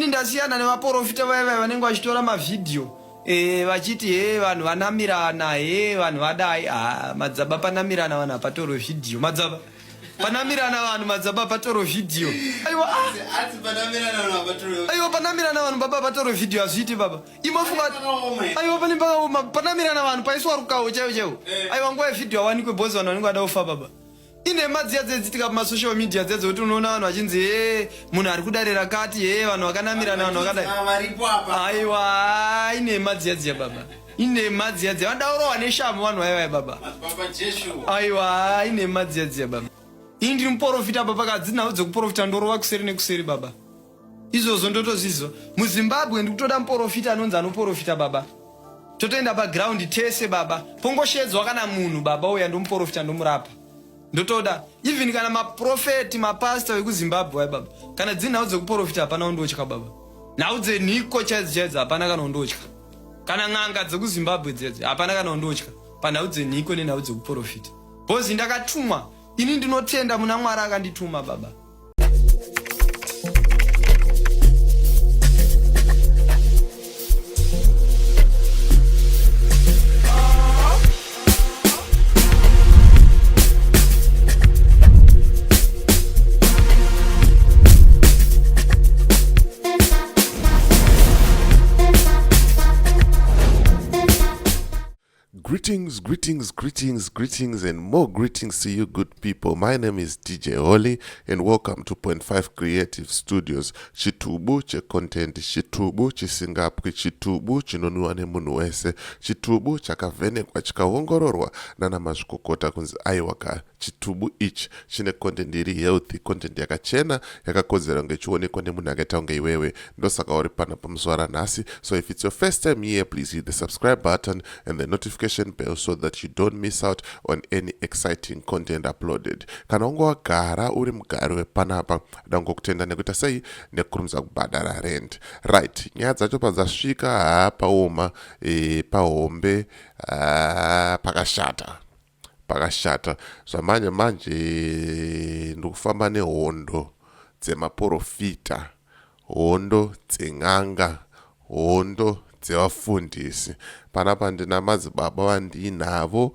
Inini ndasiyana nemaprofita vaya vanenge vachitora mavideo vachiti vanhu vanamirana vanhu vadai madzaba panamirana vanhu apatoro video madzaba panamirana vanhu madzaba patoro video aiwa aiwa panamirana vanhu baba patoro video azviti baba imofunga aiwa panamirana vanhu paiswa rukawo chaiwo aiwa nguva yevideo awanikwe bhozi vanhu vanenge vada kufa baba ine madziya dzedzitika pamasocial media dzedzo kuti unoona vanhu vachinzi munhu ari kudarira kati vanhu vakanamirana vanhu vakadai aiwa ine madziya baba ine madziya vadaurawa neshamu vanhu vaivai baba aiwa ine madziya baba ini ndiri muprofita baba kadzinawo dzekuprofita ndorova kuseri nekuseri baba izvozvo ndotozvizwa muZimbabwe ndikutoda muprofita anonzi anoprofita baba totoenda paground tese baba pongoshedzwa kana munhu baba uya ndomuprofita ndomurapa ndotoda even kana maProphets mapastor wekuZimbabwe baba kana dzinawo dzekuprofita hapana undotya baba nawo dzenhiko chaidzo hapana kana undotya kana ng'anga dzekuZimbabwe dzedze hapana kana undotya panawo dzenhiko nenawo dzekuprofita bhozi ndakatumwa ini ndinotenda muna Mwari akandituma baba. Greetings, and more greetings to you, good people. My name is DJ Holly, and welcome to 0.5 Creative Studios. Chitubu che content, chitubu chisingapwi, chitubu chinonua ne munhu wese, chitubu chakavhenekwa chikaongororwa nana mazvikokota kunzi aiwaka. Chitubu ichi chine content iri healthy, content yakachena, yakakodzera ngechiwonekwa nemunhu akaita kunge iwewe. Ndosaka uri pana pamuzuva ranhasi. So if it's your first time here, please hit the subscribe button and the notification bell so that you don't miss out on any exciting content uploaded. Kana ungo wagara uri mugari wepanapa ndangokutenda nekuita sei nekurumidza kubhadhara rent. Right, nyaya dzacho padzasvika paoma pahombe pakashata zvamanje ndikufamba nehondo dzemaprofita, hondo dzeng'anga, hondo dzevafundisi. Panapa ndina madzibaba vandinavo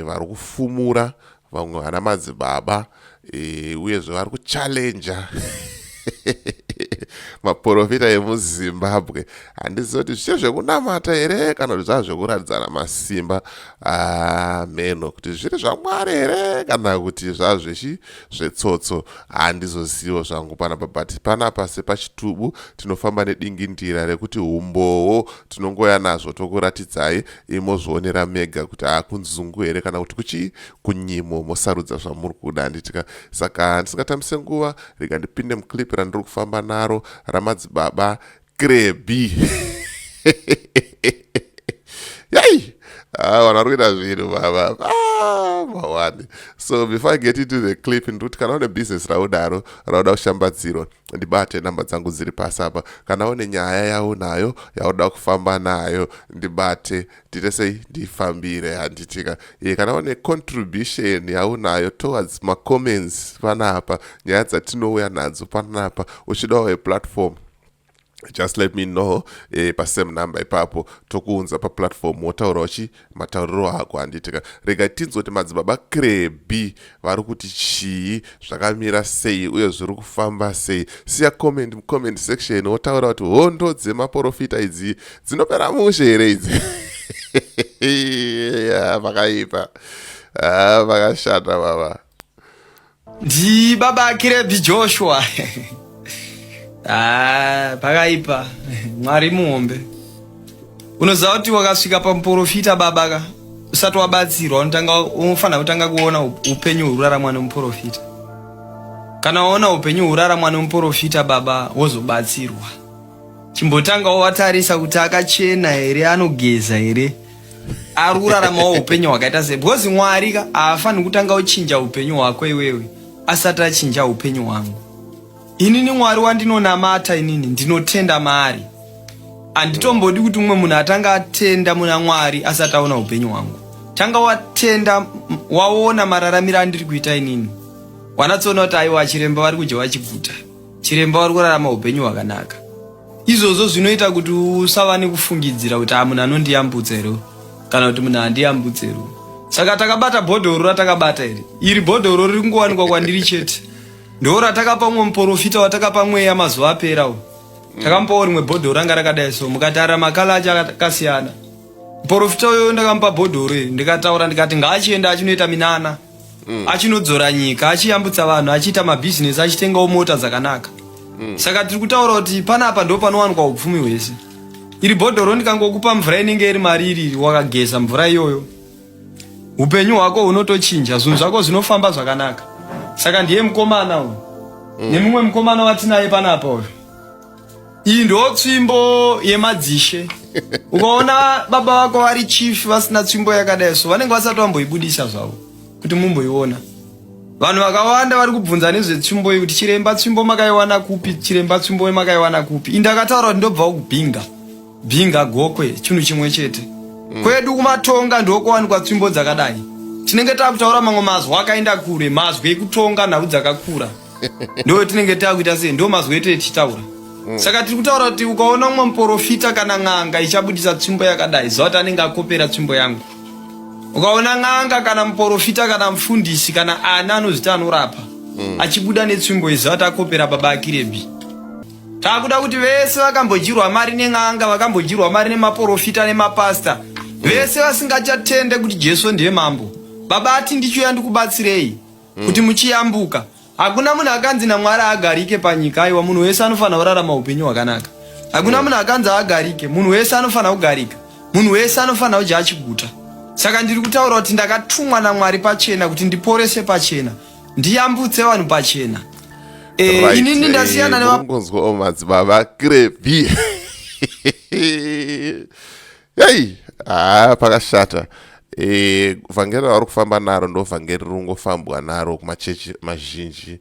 vari kufumura, vamwe vana madzibaba uyezve vari kuchallenja maprofita emuZimbabwe. Handizoti zvichiri zvekunamata here kana kuti zvava zvekuratidzana masimba meno kuti zviri zvaMwari here kana kuti zvava zvetsotso handizozivo zvangu panapa. But panapa sepachitubu tinofamba nedingindira rekuti umbowo tinongoya nazvo tokuratidzai imozvionera mega kuti kunzungu here kana kuti kunyimo mosarudza zvamuri kuda handitika. Saka handisingatambise nguva, rega ndipinde muclip randiri kufamba naro raMadzibaba Creby. Yay! Vari kuita zvinhu baba. Mawani. So before I get into the clip, nduti kana une business raudaro rauda kushambadzirwa, ndibate namba dzangu dziri pasi apa. Kana une nyaya yaunayo yauda kufamba nayo, ndibate ndite sei ndifambire handitika. Kana une contribution yaunayo towards ma comments panapa, nyaya dzatinouya nadzo panapa, uchidawo platform, just let me know pasame number ipapo tokuunza pa platform wotaura matauriro ako handitika. Rega tinzoti madzibaba Creby vari kuti chii, zvakamira sei uye zviri kufamba sei. Siya comment comment section wotaura kuti hondo dzemaprofita idzi dzinopera mushe here idzi. Vakaipa vakashata baba. Ndi baba Creby Joshua. Pakaipa Mwari muombe. Unoziva kuti wakasvika pamuprofita babaka usati wabatsirwa unofana kutanga kuona upenyu huraramwa nemuprofita. Kana waona upenyu huraramwa nemuprofita baba wozobatsirwa. Chimbotanga watarisa kuti akachena here, anogeza here, ari kuraramawo upenyu hwakaita sei. Because Mwari haafani kutanga uchinja upenyu hwako iwewe asati achinja upenyu hwangu. Inini Mwari wandinonamata, inini ndinotenda maari. Handitombodi kuti umwe munhu atanga atenda muna Mwari asati aona upenyu hwangu. Tanga watenda, waona mararamiro andiri kuita inini, wanatsoona kuti aiwa chiremba vari kudya vachibvuta. chiremba vari kurarama upenyu hwakanaka. Izvozvo zvinoita kuti usava nekufungidzira kuti munhu anondiyambutsa here kana kuti munhu handiyambutsa here. Saka takabata bhodhoro ratakabata iri. Iri bhodhoro riri kungowanikwa kwandiri chete. Ndo ratakapa mumwe muprofita watakapa mweya mazuva apera. Takamupawo rimwe bhodhoro ranga rakadai so. Mukatarira makala acho akasiyana. Muprofita uyo ndakamupa bhodhoro iri ndikataura ndikati ngaachienda achinoita minana. Achinodzora nyika, achiyambutsa vanhu, achiita mabhizinesi, achitengawo mota dzakanaka. Saka tiri kutaura kuti panapa ndo panowanikwa upfumi hwese. Iri bhodhoro ndikangokupa mvura inenge iri mariri wakageza mvura iyoyo, upenyu hwako hunotochinja, zvinhu zvako zvinofamba zvakanaka. Saka ndiye mukomana uyu nemumwe mukomana watinaye panapa uyu. Iyi ndo tsvimbo yemadzishe. Ukaona baba vako vari chief vasina tsvimbo yakadai so vanenge vasati vamboibudisa zvavo kuti mumboiona. Vanhu vakawanda vari kubvunza nezvetsvimbo iyi kuti chiremba tsvimbo makaiwana kupi, chiremba tsvimbo makaiwana kupi. Indakataura kuti ndobva kubhinga, bhinga gokwe chinhu chimwe chete. Kwedu kumatonga ndokuwanikwa tsvimbo dzakadai. Tinenge takutaura mamwe mazwi akaenda kure, mazwi ekutonga nhau dzakakura. Ndo tinenge takuita sei, ndo mazwi etu etichitaura. Saka tiri kutaura kuti ukaona mumwe muprofita kana n'anga ichabudisa tsvimbo yakadai, zvakuti anenge akopera tsvimbo yangu. Ukaona n'anga kana muprofita kana mufundisi kana ana anozita anorapa achibuda netsvimbo izvi zvakuti akopera baba akirebi. Takuda kuti vese vakambojirwa mari nen'anga, vakambojirwa mari nemaprofita nemapasta, vese vasingachatende kuti Jesu ndiye mambo. Baba ati ndichiuya ndikubatsirei kuti muchiyambuka. Hakuna munhu akanzi naMwari agarike panyika. Aiwa, munhu wese anofanira kurarama upenyu hwakanaka. Hakuna munhu akanzi agarike, munhu wese anofanira kugarika. Munhu wese anofanira kudya achiguta. Saka ndiri kutaura kuti ndakatumwa naMwari pachena kuti ndiporese pachena, ndiyambutse vanhu pachena. Inini ndasiyana nevangonzwa madzibaba Creby. Hey, pakashata. Vhangeri vari kufamba naro ndo vhangeri ringofambwa naro kumachechi mazhinji,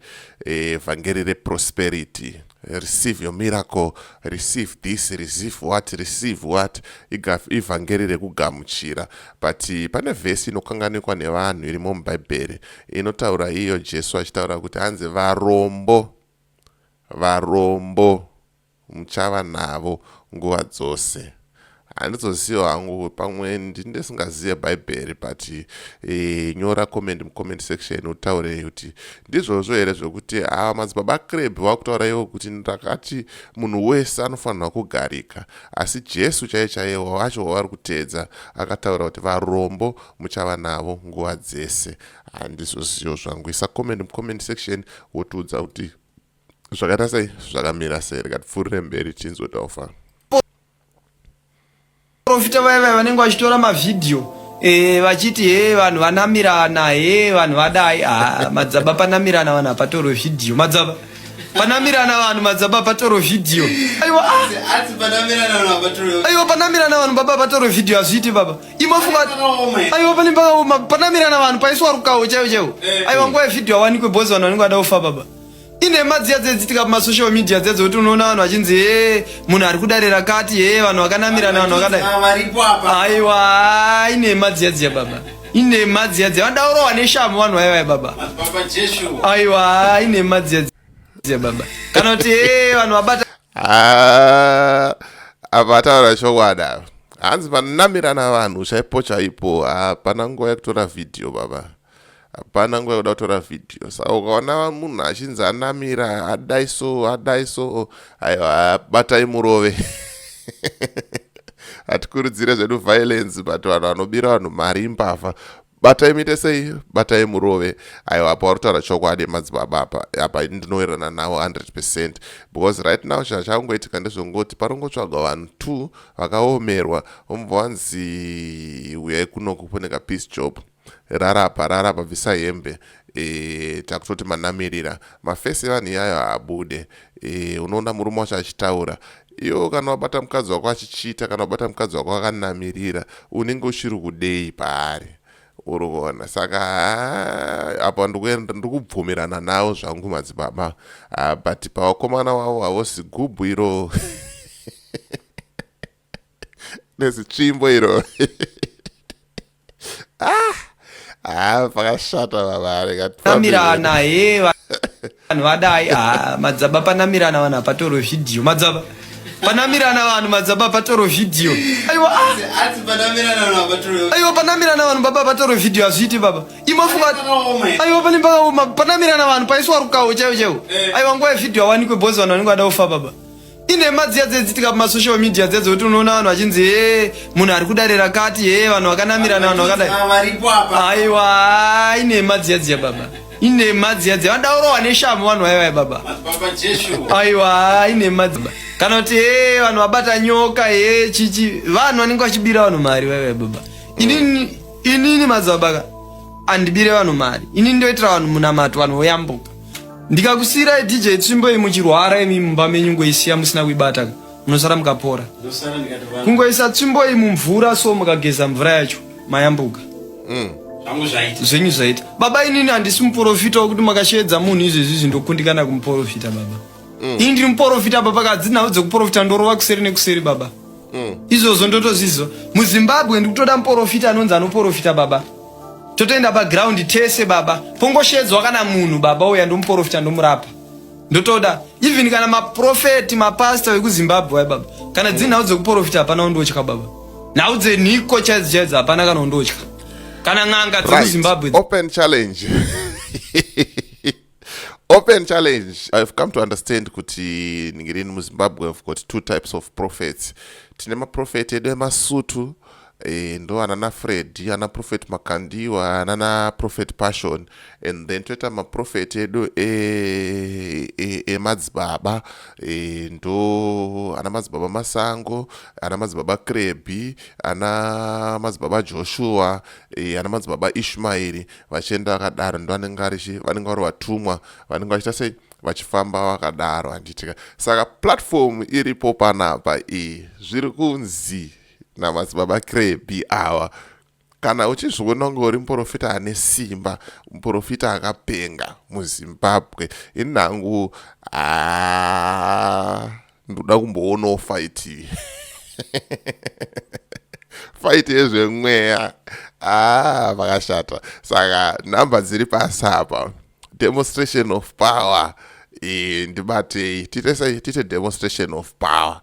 vhangeri reprosperity. Receive your miracle, receive this, receive what, ivhangeri rekugamuchira. But pane vhesi inokanganikwa nevanhu irimo mubhaibheri inotaura iyo Jesu achitaura kuti hanzi varombo muchava navo nguva dzose. Handizoziva hangu pamwe ndisingazive bhaibheri, but nyora comment mucomment section utaure kuti ndizvozvo here zvokuti madzibaba Creby vakutaura ivo kuti ndakati munhu wese anofanirwa kugarika, asi Jesu chaiye wacho wavari kuteedza akataura kuti varombo muchava navo nguva dzese. Handizoziva zvangu. Isa comment mucomment section wotiudza kuti zvakaita sei, zvakamira sei. Tikapfuurire mberi tinzotaufa. Profita vaya vanenge vachitora mavhidhiyo vachiti vanhu vanamirana, vanhu vadai. Madzaba panamirana vanhu apatoro vhidhiyo. Madzaba panamirana vanhu, madzaba patoro vhidhiyo. Aiwa, panamirana vanhu baba patoro vhidhiyo hazviti baba. Imofunga aiwa panamirana vanhu paiswa rukawo chaiwo. Aiwa, nguva yevhidhiyo awanikwe bhozi vanhu vanenge vada kufa baba. Ine madziya dzedzitika pamasocial media dzedzo kuti unoona vanhu vachinzi munhu ari kudarira kati, vanhu vakanamirana, vanhu vakadai. Aiwa, ine madziya dziya baba, ine madziya dziya. Vadaurawa neshamu vanhu vaiva baba. Aiwa, ine madziya dziya baba. Kana kuti vanhu vabata apataura chokwadi. Hanzi panamirana vanhu chaipo chaipo, hapana nguva yekutora vhidhiyo baba. Hapana nguva yekuda kutora vhidhiyo. Saka ukaona munhu achinzi anamira adai so, aiwa, batai murove. Hatikurudzire zvedu violence, but vanhu vanobira vanhu mari imbavha, batai muite sei, batai murove. Aiwa, apa vari kutaura chokwadi madzibaba apa ndinowirirana nawo 100%, because right now chakangoitika ndezvongoti parongotsvagwa vanhu 2 vakaomerwa. Vanzi uyai kuno kuponeka peace job, rarapa bvisa hembe, takutoti manamirira mafesi evanhu iyayo haabude. Unoona murume wacho achitaura, iwo kana wabata mukadzi wako achichita, kana wabata mukadzi wako akanamirira, unenge uchiri kudei paari, uri kuona. Saka apa ndikubvumirana nawo zvangu madzibaba, but pavakomana wavo havosi gubhu iro nezitsvimbo iro. Pakashata baba. Namirana vanhu vadai Madzibaba panamirana vanhu patoro video Madzibaba panamirana vanhu Madzibaba patoro video aiwa panamirana vanhu baba patoro video azviti baba imofunga aiwa panamirana vanhu paiswa rukawo chaiwo aiwa nguva yevidhio awanikwe bhozi vanhu vanenge vada kufa baba ine madziya dzedzitika pamasocial media dzedzo kuti unoona vanhu vachinzi munhu ari kudarira kati vanhu vakanamirana vanhu vakadai aiwa ine madziya baba ine madziya vadaurawa neshamu vanhu vaiva baba aiwa ine madziya kana kuti vanhu vabata nyoka chichi vanhu vanenge vachibira vanhu mari vaiva baba inini Madzibaba andibire vanhu mari inini ndoitira vanhu munamato vanhu voyambuka ndikakusiyirai DJ tsvimbo muchirwara imi mumba menyu ngoisiya musina kuibata munosara mukapora kungoisa tsvimbo iyi mumvura so mukageza mvura yacho mayambuka zvenyu zvaita baba inini handisi muprofita wekuti makashedza munhu izvezvi ndokundikana kumuprofita baba ini ndiri muprofita baba kadzinhau dzekuprofita ndorova kuseri nekuseri baba izvozvo ndotozvizwa muZimbabwe ndikutoda muprofita anonzi anoprofita baba totoenda paground tese baba pongoshedzwa kana munhu baba uya ndomuprofita ndomurapa ndotoda even kana maProphets mapastor vekuZimbabwe baba kana dzinhau dzekuprofita hapana undotya baba nhau dzenhiko chaidzo hapana kana undotya kana ng'anga dzekuZimbabwe open challenge open challenge. I've come to understand kuti ningirini muZimbabwe we've got two types of prophets. Tine maProphets edu emasutu ndo anana Fred, ana Prophet Makandiwa, anana Prophet Passion, and then toita maProphets edu MuZimbabwe ndo ana MuZimbabwe Masango, ana MuZimbabwe Creby, ana MuZimbabwe Joshua, ana MuZimbabwe Ishmael, vachienda vakadaro ndo vanenge vari vatumwa vanenge vachiita sei vachifamba vakadaro handitika. Saka platform iripo panapa zviri kunzi naMadzibaba Creby awa kana uchizviona ngori muprofita ane simba muprofita akapenga muZimbabwe inhangu ndoda kumboonawo fight fight yezvemweya vakashata. Saka nhamba dziri pasi apa demonstration of power ndibate tite demonstration of power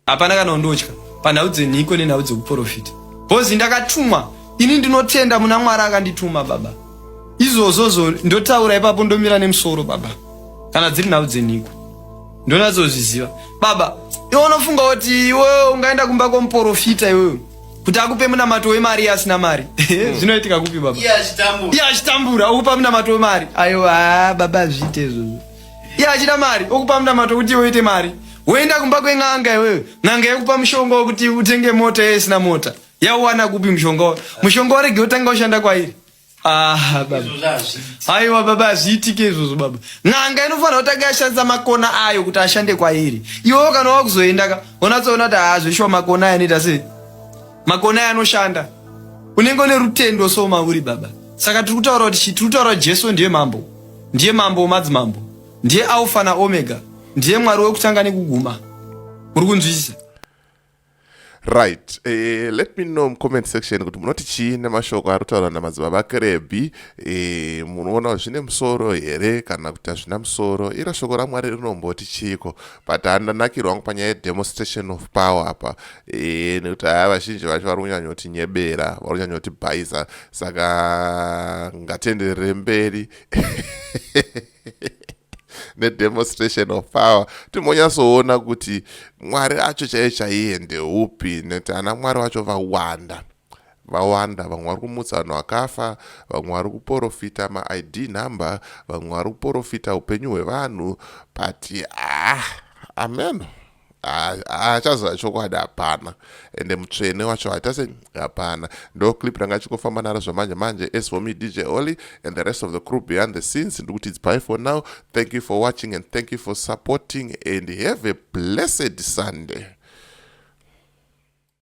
hapana kana undotya panhau dzenhiko nenhau dzekuprofita bhozi ndakatumwa ini ndinotenda muna Mwari akandituma baba izvozvozvo ndotaura ipapo ndomira nemusoro baba kana dziri nhau dzenhiko ndonadzozviziva baba iwe unofunga kuti iwe ungaenda kumba kwomuprofita iwewe kuti akupe munamato wemari asina mari zvinoitika kupi baba iye achitambura okupa munamato wemari aiwa baba azviite izvozvo iye achida mari okupa munamato kuti iwe uite mari woenda kumba kweng'anga iwewe ng'anga yekupa mushonga wekuti utenge mota isina mota yauwana kupi mushonga warege utanga ushanda kwairi baba aiwa baba azviitike izvozvo baba ng'anga inofanira kutanga yashandisa makona ayo kuti ashande kwairi iwewo kana wakuzoenda unatsoona kuti zveshuwa makona aya anoita sei makona aya anoshanda unenge une rutendo so mauri baba. Saka tiri kutaura kuti Jesu ndiye mambo wemadzimambo ndiye Alpha na Omega ndiye Mwari wekutanga nekuguma. Muri kunzwisisa? Right. Let me know comment section kuti munoti chii nemashoko ari kutaura naMadzibaba Creby. Munoona zvine musoro here kana kuti hazvina musoro. Iro shoko raMwari rinomboti chiko. But handanakirwa wangu panyaya demonstration of power apa. Nekuti vazhinji vacho vari kunyanya kuti nyebera, vari kunyanya kuti bhaiza. Saka ngatenderere mberi. Demonstration of power timonyatsoona kuti Mwari acho chaiye ndeupi nekuti ana Mwari vacho vawanda vamwe vari kumutsa vanhu vakafa, vamwe vari kuprofita maID number, vamwe vari kuprofita upenyu hwevanhu, but amen achazova chokwadi hapana, ende mutsvene wacho haita se hapana. Ndo clip ranga chikufamba naro zvamanje manje. As for me, DJ Oli and the rest of the crew behind the scenes, ndukuti it's bye for now. Thank you for watching and thank you for supporting and have a blessed Sunday.